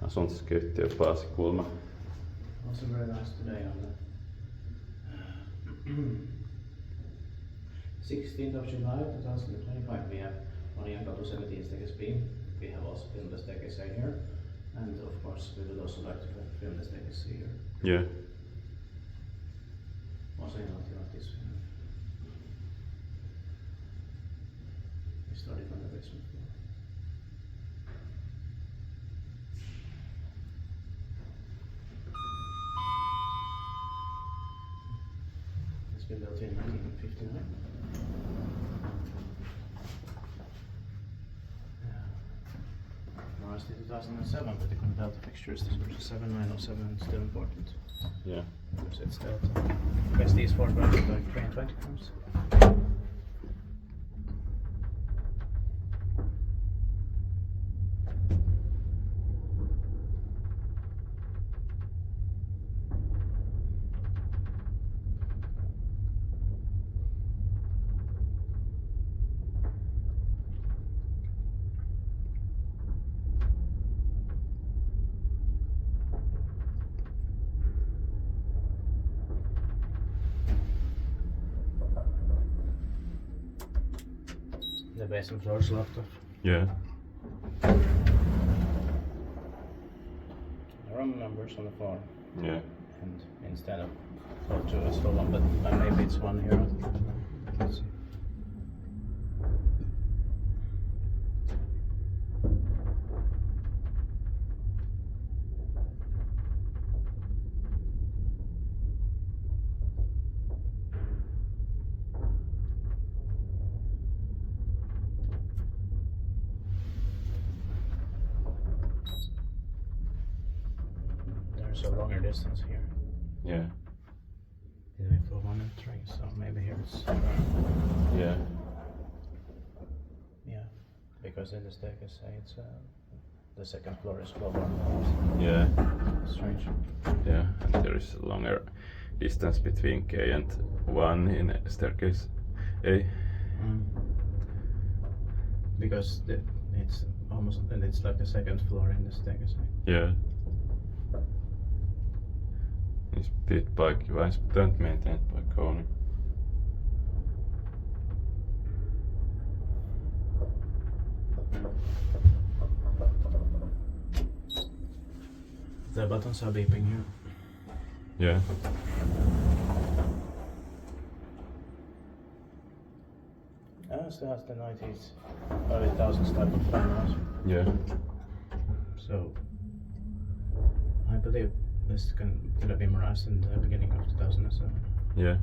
Asuntoskeittiöpaasikulma. Also very nice today on the 16th of July 2025 we have Mariankatu 17 staircase B. We have also filmed the staircase A here, and of course we would also like to film the staircase C here. Yeah. Also in Lahti like this. We started from the basement floor. It's been built in 1959. Modernized in 2007, but the Delta fixtures, this version 7907 is still important. Yeah. Because it's Delta. Best these four branches like 2020 comes. The basement floor is locked off. Yeah. Room numbers on the floor. Yeah. And instead of floor 2 it's floor 1, but maybe it's 1 here. Let's see. There's a longer distance here. Yeah. Between floor 1 and 3, so maybe here it's Yeah. yeah, because in the staircase it's the second floor is floor 1. Yeah. Strange. Yeah. And there is a longer distance between K and 1 in staircase A. Because it's almost, and it's like the second floor in the staircase. Yeah. Niin speedbike vain stunt maintained by Kone. The buttons are beeping here. Yeah. Still has the 90s, early 2000s type of fan noise. Yeah. So I believe this could have been modernized in the beginning of 2007. Yeah.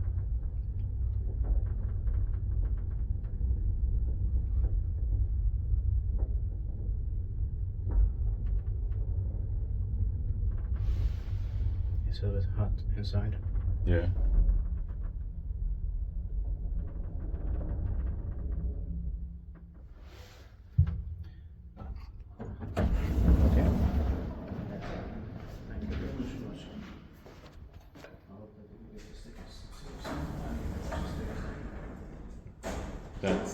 It's a little bit hot inside. Yeah. Okay. Thank you very much for watching. I hope that you get the stickers. That's